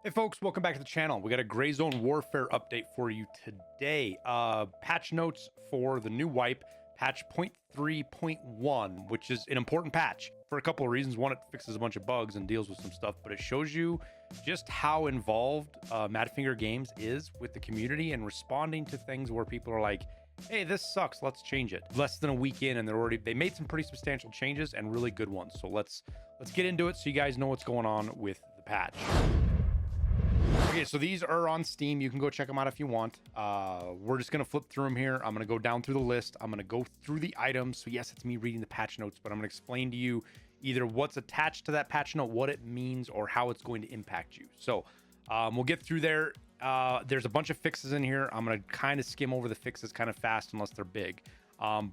Hey folks, welcome back to the channel. We got a Gray Zone Warfare update for you today. Patch notes for the new wipe, patch 0.3.1, which is an important patch for a couple of reasons. One, it fixes a bunch of bugs and deals with some stuff, but it shows you just how involved Madfinger Games is with the community and responding to things where people are like, hey, this sucks, let's change it. Less than a week in, and they made some pretty substantial changes and really good ones. So let's get into it so you guys know what's going on with the patch. Okay, so these are on Steam. You can go check them out if you want. We're just going to flip through them here. I'm going to go down through the list. I'm going to go through the items. So yes, it's me reading the patch notes, but I'm going to explain to you either what's attached to that patch note, what it means, or how it's going to impact you. So we'll get through there. There's a bunch of fixes in here. I'm going to kind of skim over the fixes kind of fast unless they're big.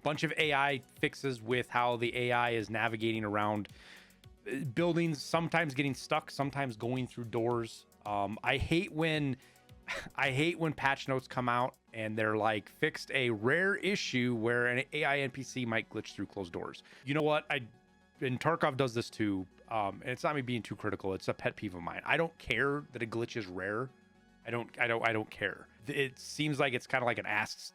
Bunch of AI fixes with how the AI is navigating around buildings, sometimes getting stuck, sometimes going through doors. I hate when patch notes come out and they're like fixed a rare issue where an AI NPC might glitch through closed doors. You know what? And Tarkov does this too. And it's not me being too critical. It's a pet peeve of mine. I don't care that a glitch is rare. I don't care. It seems like it's kind of like an ass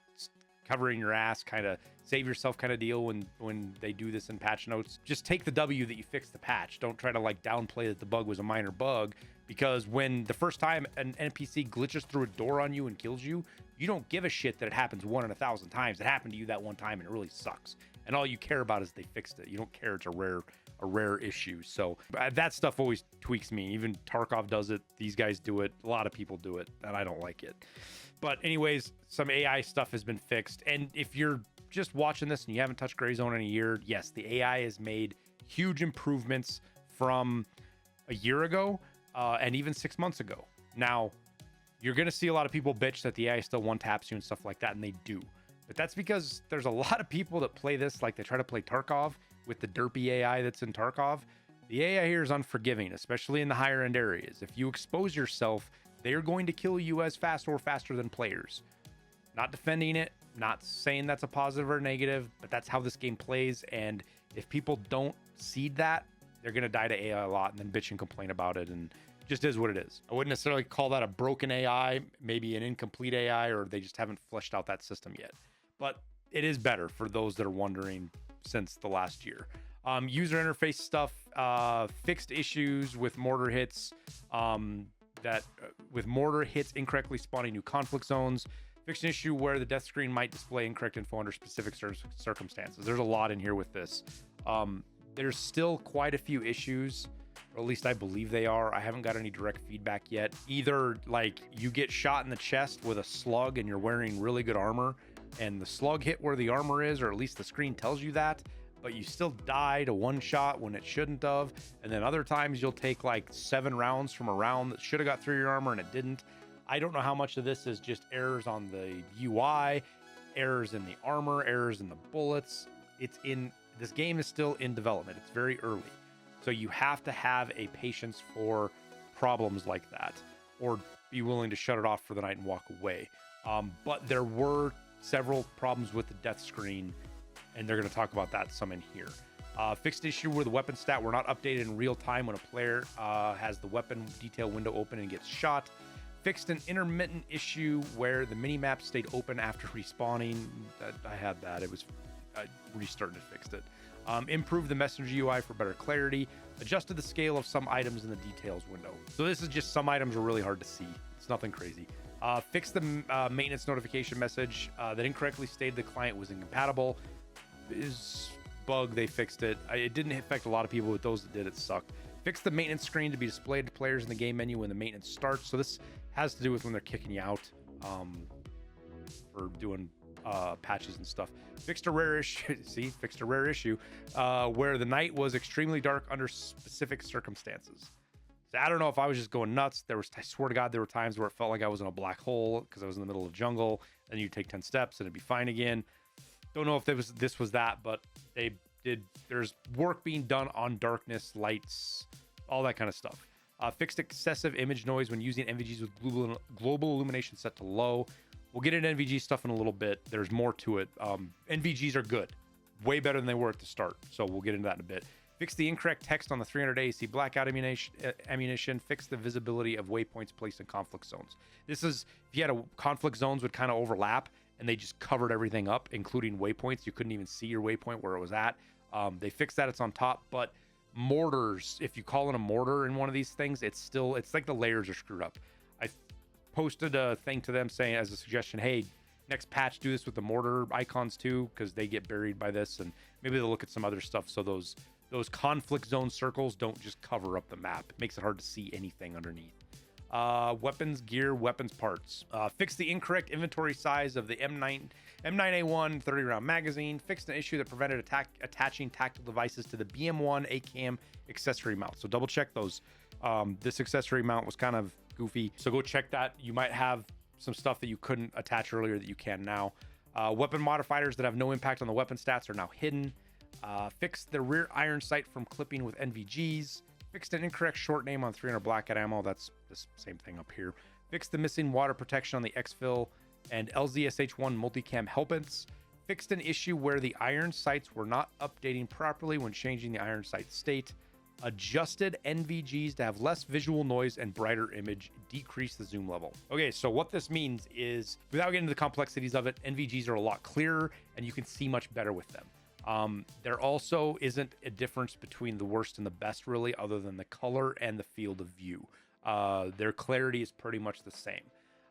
covering your ass, kind of save yourself kind of deal when they do this in patch notes. Just take the W that you fixed the patch. Don't try to like downplay that the bug was a minor bug, because when the first time an NPC glitches through a door on you and kills you, you don't give a shit that it happens 1 in 1,000 times. It happened to you that one time and it really sucks. And all you care about is they fixed it. You don't care it's a rare issue. So that stuff always tweaks me. Even Tarkov does it. These guys do it. A lot of people do it, and I don't like it. But anyways, some AI stuff has been fixed. And if you're just watching this and you haven't touched Gray Zone in a year, yes, the AI has made huge improvements from a year ago and even 6 months ago. Now, you're going to see a lot of people bitch that the AI still one-taps you and stuff like that, and they do. But that's because there's a lot of people that play this like they try to play Tarkov with the derpy AI that's in Tarkov. The AI here is unforgiving, especially in the higher end areas. If you expose yourself, they're going to kill you as fast or faster than players. Not defending it, not saying that's a positive or negative, but that's how this game plays. And if people don't see that, they're going to die to AI a lot and then bitch and complain about it. And it just is what it is. I wouldn't necessarily call that a broken AI, maybe an incomplete AI, or they just haven't fleshed out that system yet. But it is better for those that are wondering since the last year. User interface stuff, fixed issues with mortar hits, with mortar hits incorrectly spawning new conflict zones, fixed an issue where the death screen might display incorrect info under specific circumstances. There's a lot in here with this. There's still quite a few issues, or at least I believe they are. I haven't got any direct feedback yet. Either like you get shot in the chest with a slug and you're wearing really good armor, and the slug hit where the armor is, or at least the screen tells you that, but you still die to one shot when it shouldn't have. And then other times you'll take like 7 rounds from a round that should have got through your armor and it didn't. I don't know how much of this is just errors on the UI, errors in the armor, errors in the bullets. This game is still in development. It's very early. So you have to have a patience for problems like that, or be willing to shut it off for the night and walk away. But there were several problems with the death screen, and they're going to talk about that some in here. Fixed issue where the weapon stat were not updated in real time when a player has the weapon detail window open and gets shot. Fixed an intermittent issue where the minimap stayed open after respawning. I had that. I restarted and fixed it. Improved the messenger UI for better clarity. Adjusted the scale of some items in the details window. So this is just some items are really hard to see. It's nothing crazy. Fixed the maintenance notification message that incorrectly stated the client was incompatible. Is bug, they fixed it. It didn't affect a lot of people, but those that did, it sucked. Fixed the maintenance screen to be displayed to players in the game menu when the maintenance starts. So this has to do with when they're kicking you out for doing patches and stuff. Fixed a rare issue. See, fixed a rare issue where the night was extremely dark under specific circumstances. So I don't know if I was just going nuts. I swear to God, there were times where it felt like I was in a black hole because I was in the middle of jungle, and you take 10 steps and it'd be fine again. Don't know if this was that, but there's work being done on darkness, lights, all that kind of stuff. Fixed excessive image noise when using NVGs with global illumination set to low. We'll get into NVG stuff in a little bit. There's more to it. NVGs are good, way better than they were at the start. So we'll get into that in a bit. Fix the incorrect text on the 300 AAC blackout ammunition. Fix the visibility of waypoints placed in conflict zones. This is, if you had a conflict zones would kind of overlap and they just covered everything up, including waypoints. You couldn't even see your waypoint where it was at. They fixed that, it's on top, but mortars, if you call it a mortar in one of these things, it's like the layers are screwed up. I posted a thing to them saying as a suggestion, hey, next patch, do this with the mortar icons too, because they get buried by this, and maybe they'll look at some other stuff so those conflict zone circles don't just cover up the map. It makes it hard to see anything underneath. Weapons, gear, weapons parts. Fix the incorrect inventory size of the M9A1 30-round magazine. Fixed an issue that prevented attaching tactical devices to the BM1 ACAM accessory mount. So double check those. This accessory mount was kind of goofy, so go check that. You might have some stuff that you couldn't attach earlier that you can now. Weapon modifiers that have no impact on the weapon stats are now hidden. Fixed the rear iron sight from clipping with NVGs. Fixed an incorrect short name on 300 blackout ammo. That's the same thing up here. Fixed the missing water protection on the exfil and LZSH1 multicam helmets. Fixed an issue where the iron sights were not updating properly when changing the iron sight state. Adjusted NVGs to have less visual noise and brighter image. Decrease the zoom level. Okay, so what this means is, without getting into the complexities of it, NVGs are a lot clearer and you can see much better with them. There also isn't a difference between the worst and the best really, other than the color and the field of view. Their clarity is pretty much the same.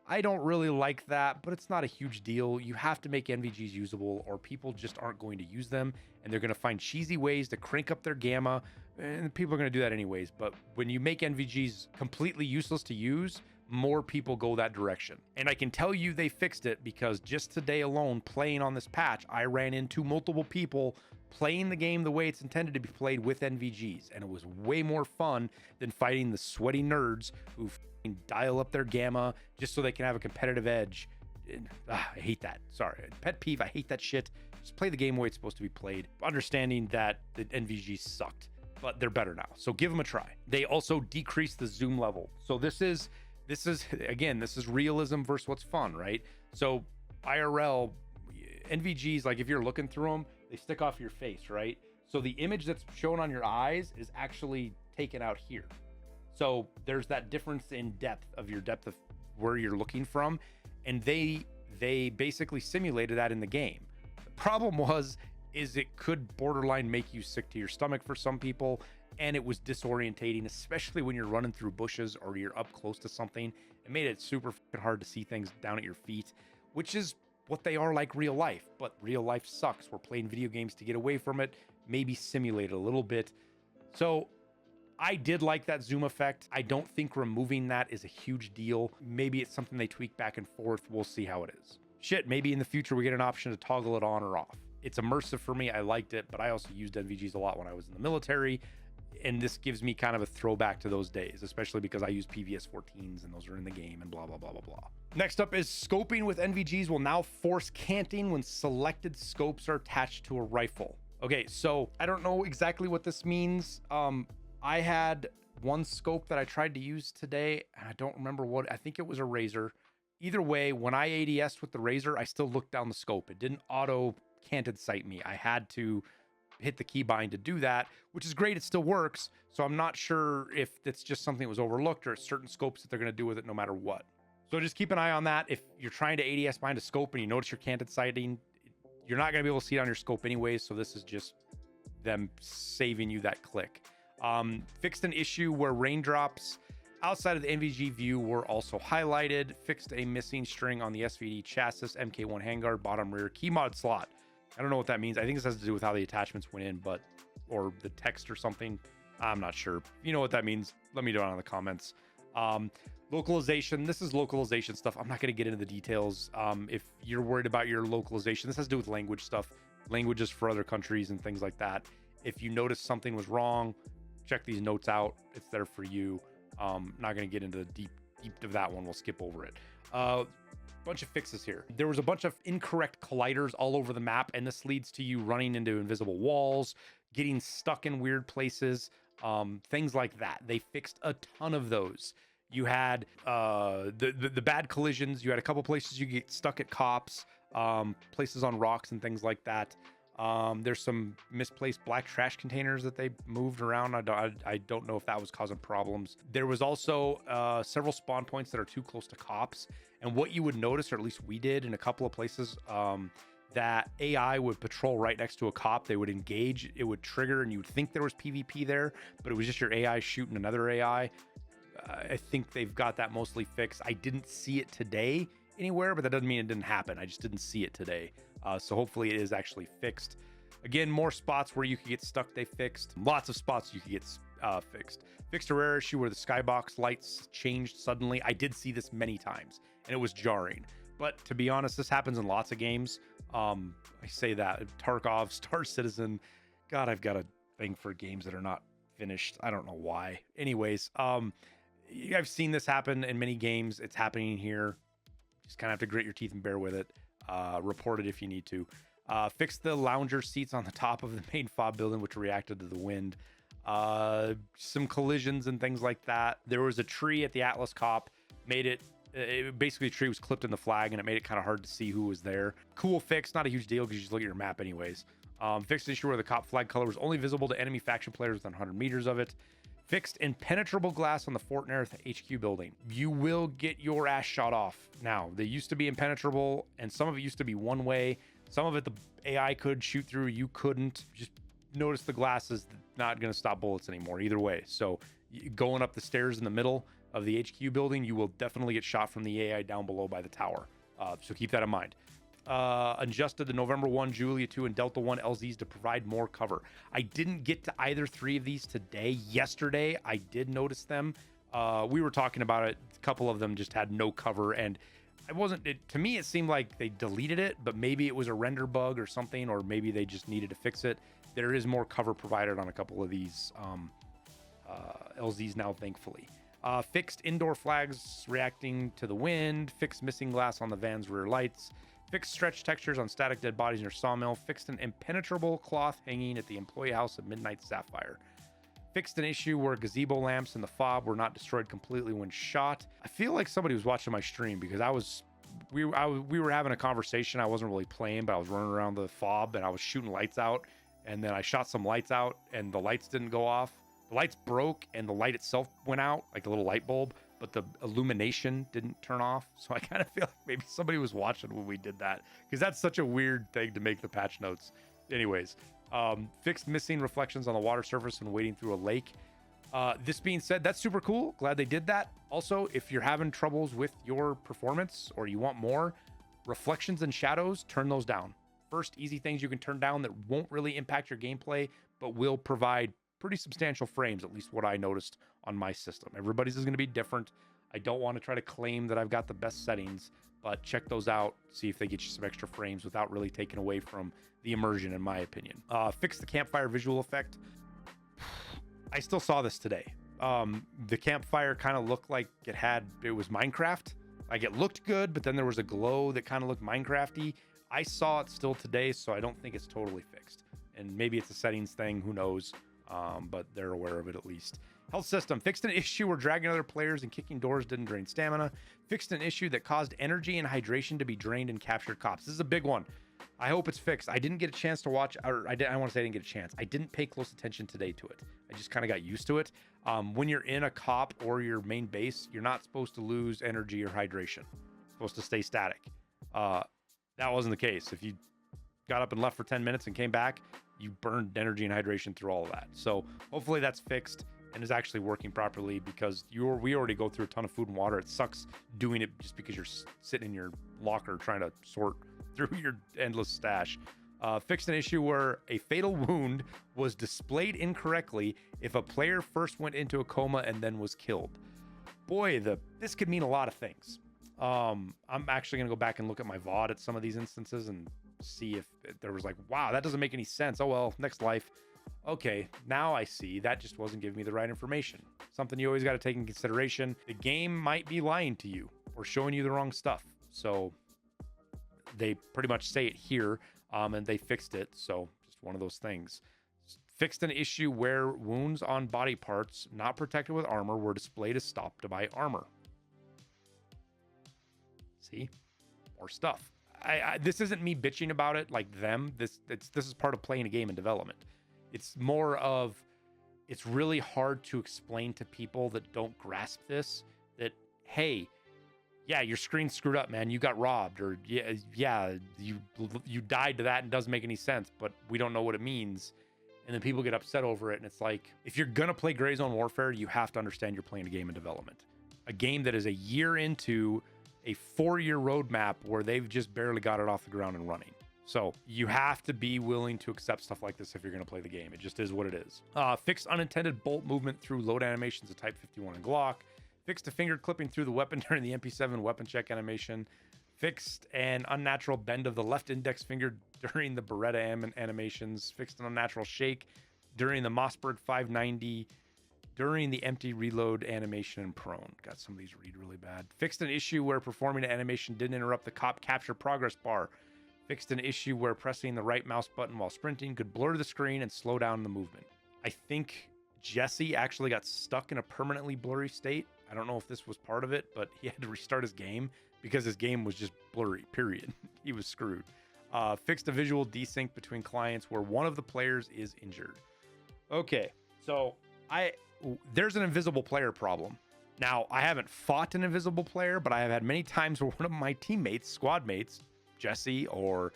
I don't really like that, but it's not a huge deal. You have to make NVGs usable or people just aren't going to use them, and they're going to find cheesy ways to crank up their gamma, and people are going to do that anyways. But when you make NVGs completely useless to use, more people go that direction. And I can tell you they fixed it, because just today alone, playing on this patch, I ran into multiple people playing the game the way it's intended to be played with NVGs, and it was way more fun than fighting the sweaty nerds who dial up their gamma just so they can have a competitive edge. I hate that. Sorry, pet peeve. I hate that shit. Just play the game the way it's supposed to be played, understanding that the NVGs sucked, but they're better now, so give them a try. They also decreased the zoom level. So this is again, this is realism versus what's fun, right? So IRL NVGs, like if you're looking through them, they stick off your face, right? So the image that's shown on your eyes is actually taken out here. So there's that difference in depth of where you're looking from, and they basically simulated that in the game. The problem is it could borderline make you sick to your stomach for some people, and it was disorientating, especially when you're running through bushes or you're up close to something. It made it super hard to see things down at your feet, which is what they are like real life, but real life sucks. We're playing video games to get away from it, maybe simulate it a little bit. So I did like that zoom effect. I don't think removing that is a huge deal. Maybe it's something they tweak back and forth. We'll see how it is. Shit, maybe in the future we get an option to toggle it on or off. It's immersive for me. I liked it, but I also used NVGs a lot when I was in the military, and this gives me kind of a throwback to those days, especially because I use PVS 14s and those are in the game and blah, blah, blah, blah, blah. Next up is scoping with NVGs will now force canting when selected scopes are attached to a rifle. Okay, so I don't know exactly what this means. I had one scope that I tried to use today, and I don't remember what. I think it was a Razor. Either way, when I ADS'd with the Razor, I still looked down the scope. It didn't auto canted sight me. I had to hit the keybind to do that, which is great. It still works. So I'm not sure if it's just something that was overlooked or certain scopes that they're going to do with it no matter what. So just keep an eye on that. If you're trying to ADS behind a scope and you notice your canted sighting, you're not going to be able to see it on your scope anyways. So this is just them saving you that click. Fixed an issue where raindrops outside of the NVG view were also highlighted. Fixed a missing string on the SVD chassis MK1 handguard bottom rear key mod slot. I don't know what that means. I think this has to do with how the attachments went in, or the text or something. I'm not sure. If you know what that means, let me know down in the comments. Localization. This is localization stuff. I'm not going to get into the details. If you're worried about your localization, this has to do with language stuff, languages for other countries and things like that. If you notice something was wrong, check these notes out. It's there for you. Not going to get into the deep of that one. We'll skip over it. Bunch of fixes here. There was a bunch of incorrect colliders all over the map, and this leads to you running into invisible walls, getting stuck in weird places, things like that. They fixed a ton of those. You had the bad collisions. You had a couple places you get stuck at cops, places on rocks and things like that. There's some misplaced black trash containers that they moved around. I don't know if that was causing problems. There was also several spawn points that are too close to cops. And what you would notice, or at least we did in a couple of places, that AI would patrol right next to a cop. They would engage, it would trigger, and you would think there was PvP there, but it was just your AI shooting another AI. I think they've got that mostly fixed. I didn't see it today anywhere, but that doesn't mean it didn't happen. I just didn't see it today. So hopefully it is actually fixed. Again, more spots where you could get stuck, they fixed. Lots of spots you could get fixed. Fixed a rare issue where the skybox lights changed suddenly. I did see this many times, and it was jarring. But to be honest, this happens in lots of games. I say that. Tarkov, Star Citizen. God, I've got a thing for games that are not finished. I don't know why. Anyways, I've seen this happen in many games. It's happening here. Just kind of have to grit your teeth and bear with it. Report it if you need to. Fix the lounger seats on the top of the main fob building, which reacted to the wind. Some collisions and things like that. There was a tree at the Atlas Cop, made it basically, a tree was clipped in the flag, and it made it kind of hard to see who was there. Cool fix, not a huge deal because you just look at your map anyways. Fixed issue where the cop flag color was only visible to enemy faction players within 100 meters of it. Fixed impenetrable glass on the Fort Nerth HQ building. You will get your ass shot off now. They used to be impenetrable, and some of it used to be one way. Some of it the AI could shoot through, you couldn't. Just notice the glass is not going to stop bullets anymore either way. So going up the stairs in the middle of the HQ building, you will definitely get shot from the AI down below by the tower. So keep that in mind. Adjusted the November 1, Julia 2, and Delta 1 LZs to provide more cover. I didn't get to either three of these today. Yesterday, I did notice them. We were talking about it. A couple of them just had no cover, and to me, it seemed like they deleted it, but maybe it was a render bug or something, or maybe they just needed to fix it. There is more cover provided on a couple of these LZs now, thankfully. Fixed indoor flags reacting to the wind. Fixed missing glass on the van's rear lights. Fixed stretch textures on static dead bodies near sawmill. Fixed an impenetrable cloth hanging at the employee house at Midnight Sapphire. Fixed an issue where gazebo lamps in the fob were not destroyed completely when shot. I feel like somebody was watching my stream because we were having a conversation. I wasn't really playing, but I was running around the fob and I was shooting lights out, and then I shot some lights out and the lights didn't go off. The lights broke and the light itself went out, like the little light bulb, but the illumination didn't turn off. So I kind of feel like maybe somebody was watching when we did that, because that's such a weird thing to make the patch notes. Anyways, fixed missing reflections on the water surface when wading through a lake. This being said, that's super cool. Glad they did that. Also, if you're having troubles with your performance or you want more reflections and shadows, turn those down. First, easy things you can turn down that won't really impact your gameplay, but will provide pretty substantial frames, at least what I noticed on my system. Everybody's is going to be different. I don't want to try to claim that I've got the best settings, but check those out, see if they get you some extra frames without really taking away from the immersion, in my opinion. Fix the campfire visual effect. I still saw this today. The campfire kind of looked like it was Minecraft. Like, it looked good, but then there was a glow that kind of looked Minecrafty. I saw it still today, so I don't think it's totally fixed. And maybe it's a settings thing, who knows? But they're aware of it at least. Health system. Fixed an issue where dragging other players and kicking doors didn't drain stamina. Fixed an issue that caused energy and hydration to be drained and captured cops. This is a big one. I hope it's fixed. I didn't get a chance to watch, or I want to say I didn't get a chance. I didn't pay close attention today to it. I just kind of got used to it. When you're in a cop or your main base, you're not supposed to lose energy or hydration. It's supposed to stay static. That wasn't the case. If you got up and left for 10 minutes and came back, you burned energy and hydration through all of that. So hopefully that's fixed and is actually working properly, because we already go through a ton of food and water. It sucks doing it just because you're sitting in your locker trying to sort through your endless stash. Fixed an issue where a fatal wound was displayed incorrectly if a player first went into a coma and then was killed. Boy, this could mean a lot of things. I'm actually going to go back and look at my VOD at some of these instances and see if there was like, wow, that doesn't make any sense. Oh, well, next life. Okay, now I see. That just wasn't giving me the right information. Something you always got to take in consideration. The game might be lying to you or showing you the wrong stuff. So they pretty much say it here, and they fixed it. So just one of those things. Fixed an issue where wounds on body parts not protected with armor were displayed as stopped by armor. See? More stuff. this isn't me bitching about it like them. This is part of playing a game in development. It's more of, it's really hard to explain to people that don't grasp this, that, hey, yeah, your screen's screwed up, man. You got robbed, or yeah, you died to that and doesn't make any sense, but we don't know what it means. And then people get upset over it. And it's like, if you're going to play Gray Zone Warfare, you have to understand you're playing a game in development, a game that is a year into a 4-year roadmap where they've just barely got it off the ground and running. So you have to be willing to accept stuff like this if you're going to play the game. It just is what it is. Fixed unintended bolt movement through load animations of Type 51 and Glock. Fixed a finger clipping through the weapon during the MP7 weapon check animation. Fixed an unnatural bend of the left index finger during the Beretta animations. Fixed an unnatural shake during the Mossberg 590 during the empty reload animation and prone. Got some of these read really bad. Fixed an issue where performing an animation didn't interrupt the cop capture progress bar. Fixed an issue where pressing the right mouse button while sprinting could blur the screen and slow down the movement. I think Jesse actually got stuck in a permanently blurry state. I don't know if this was part of it, but he had to restart his game because his game was just blurry, period. He was screwed. Fixed a visual desync between clients where one of the players is injured. Okay, so there's an invisible player problem. Now, I haven't fought an invisible player, but I have had many times where one of my teammates, squad mates, Jesse or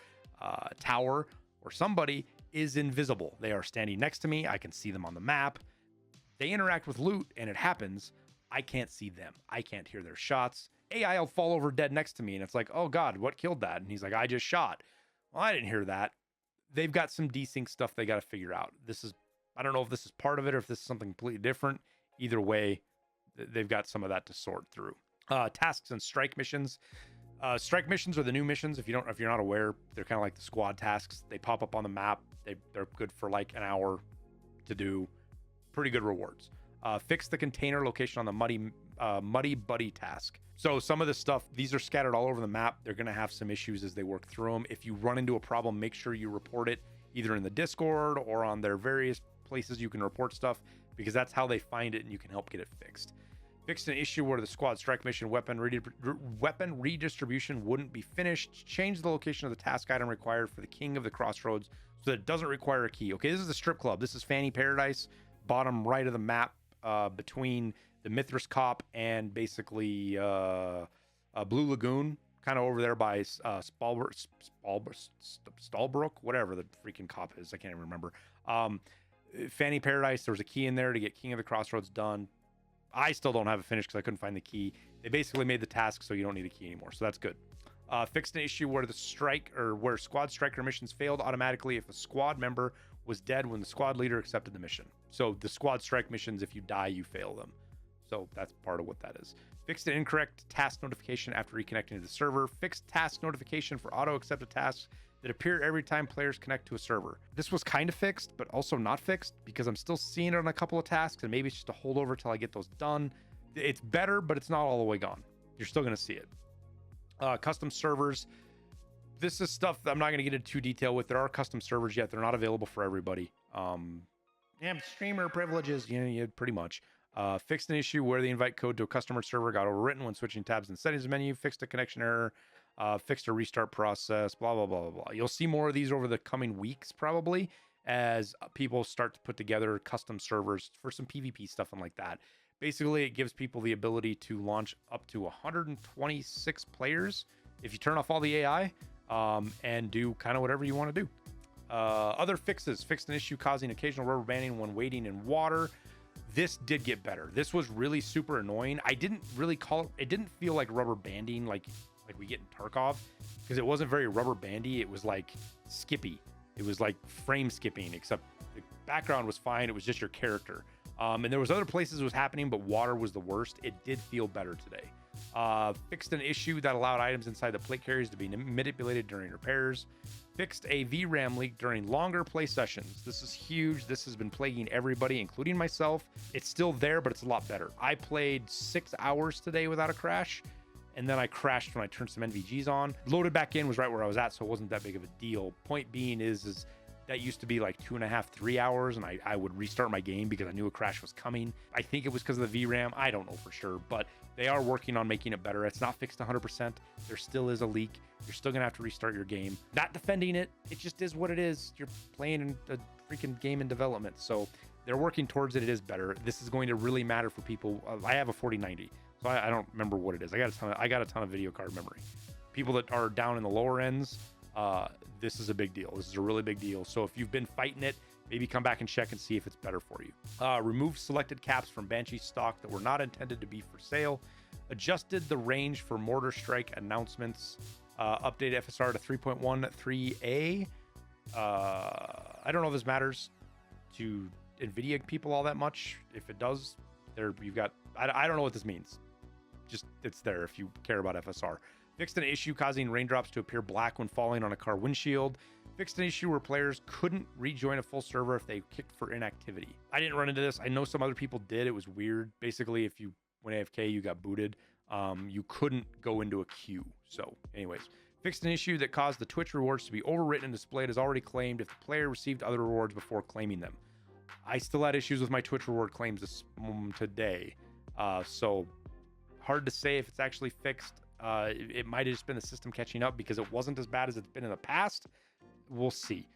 Tower or somebody, is invisible. They are standing next to me. I can see them on the map. They interact with loot and it happens. I can't see them. I can't hear their shots. AI will fall over dead next to me and it's like, oh God, what killed that? And he's like, I just shot. Well, I didn't hear that. They've got some desync stuff they got to figure out. I don't know if this is part of it or if this is something completely different. Either way, they've got some of that to sort through. Tasks and strike missions. Strike missions are the new missions. If you're not aware, they're kind of like the squad tasks. They pop up on the map. They're good for like an hour to do. Pretty good rewards. Fix the container location on the muddy buddy task. So some of this stuff, these are scattered all over the map. They're going to have some issues as they work through them. If you run into a problem, make sure you report it either in the Discord or on their various places you can report stuff, because that's how they find it and you can help get it fixed. Fixed an issue where the squad strike mission weapon redistribution wouldn't be finished. Change the location of the task item required for the King of the Crossroads so that it doesn't require a key. Okay, this is the strip club. This is Fanny Paradise, bottom right of the map, between the Mithras Cop and basically Blue Lagoon, kind of over there by Stallbrook, whatever the freaking cop is. I can't even remember. Fanny Paradise, there was a key in there to get King of the Crossroads done. I still don't have it finished because I couldn't find the key. They basically made the task so you don't need a key anymore, so that's good. Fixed an issue where where squad striker missions failed automatically if a squad member was dead when the squad leader accepted the mission. So the squad strike missions, if you die, you fail them. So that's part of what that is. Fixed an incorrect task notification after reconnecting to the server. Fixed task notification for auto-accepted tasks that appear every time players connect to a server. This was kind of fixed, but also not fixed because I'm still seeing it on a couple of tasks, and maybe it's just a holdover till I get those done. It's better, but it's not all the way gone. You're still going to see it. Custom servers. This is stuff that I'm not going to get into too detail with. There are custom servers yet. They're not available for everybody. Streamer privileges, yeah, pretty much. Fixed an issue where the invite code to a customer server got overwritten when switching tabs in the settings menu. Fixed a connection error. Fixed a restart process. Blah, blah, blah, blah, blah. You'll see more of these over the coming weeks, probably, as people start to put together custom servers for some PvP stuff and like that. Basically, it gives people the ability to launch up to 126 players if you turn off all the AI, and do kind of whatever you want to do. Other fixes. Fixed an issue causing occasional rubber banding when wading in water. This did get better. This was really super annoying. I didn't really call it. It didn't feel like rubber banding like we get in Tarkov, because it wasn't very rubber bandy. It was like skippy. It was like frame skipping, except the background was fine. It was just your character. And there was other places it was happening, but water was the worst. It did feel better today. Fixed an issue that allowed items inside the plate carriers to be manipulated during repairs. Fixed a VRAM leak during longer play sessions. This is huge. This has been plaguing everybody, including myself. It's still there, but it's a lot better. I played 6 hours today without a crash, and then I crashed when I turned some NVGs on. Loaded back in, was right where I was at, so it wasn't that big of a deal. Point being is that used to be like 2.5, 3 hours, and I would restart my game because I knew a crash was coming. I think it was because of the VRAM. I don't know for sure, but they are working on making it better. It's not fixed 100%. There still is a leak. You're still gonna have to restart your game. Not defending it. It just is what it is. You're playing a freaking game in development, so they're working towards it. It is better. This is going to really matter for people. I have a 4090, so I don't remember what it is. I got a ton of video card memory. People that are down in the lower ends, this is a big deal. This is a really big deal. So if you've been fighting it, maybe come back and check and see if it's better for you. Remove selected caps from Banshee stock that were not intended to be for sale. Adjusted the range for mortar strike announcements. Update FSR to 3.13A. I don't know if this matters to NVIDIA people all that much. If it does, you've got, I don't know what this means. Just, it's there if you care about FSR. Fixed an issue causing raindrops to appear black when falling on a car windshield. Fixed an issue where players couldn't rejoin a full server if they kicked for inactivity. I didn't run into this. I know some other people did. It was weird. Basically, if you went AFK, you got booted. You couldn't go into a queue. So anyways, fixed an issue that caused the Twitch rewards to be overwritten and displayed as already claimed if the player received other rewards before claiming them. I still had issues with my Twitch reward claims today. So hard to say if it's actually fixed. It might have just been the system catching up because it wasn't as bad as it's been in the past. We'll see.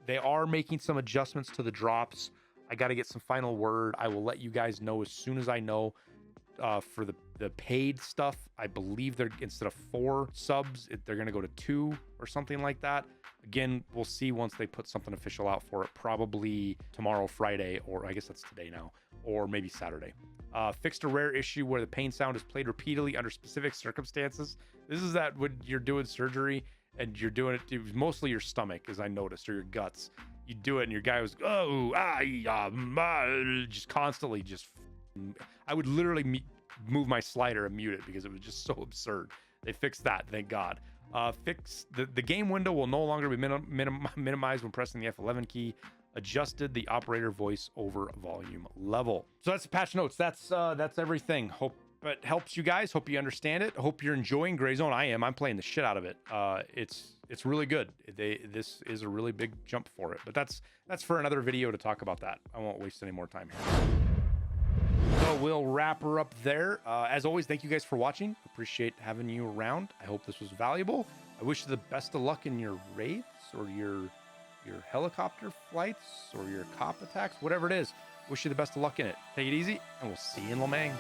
They are making some adjustments to the drops. I got to get some final word. I will let you guys know as soon as I know. For the paid stuff, I believe they're, instead of 4 subs, they're going to go to 2 or something like that. Again, we'll see once they put something official out for it, probably tomorrow, Friday, or I guess that's today now, or maybe Saturday. Fixed a rare issue where the pain sound is played repeatedly under specific circumstances. This is that when you're doing surgery and you're doing it to mostly your stomach, as I noticed, or your guts. You do it and your guy was, just constantly just, I would literally move my slider and mute it because it was just so absurd. They fixed that, thank God. Fixed the game window will no longer be minimized when pressing the F11 key. Adjusted the operator voice over volume level. So that's the patch notes. That's everything. Hope it helps you guys. Hope you understand it. Hope you're enjoying Gray Zone. I am. I'm playing the shit out of it. It's really good. This is a really big jump for it. But that's for another video to talk about that. I won't waste any more time here. So we'll wrap her up there. As always, thank you guys for watching. Appreciate having you around. I hope this was valuable. I wish you the best of luck in your raids or your helicopter flights or your cop attacks, whatever it is. Wish you the best of luck in it. Take it easy, and we'll see you in Lemang.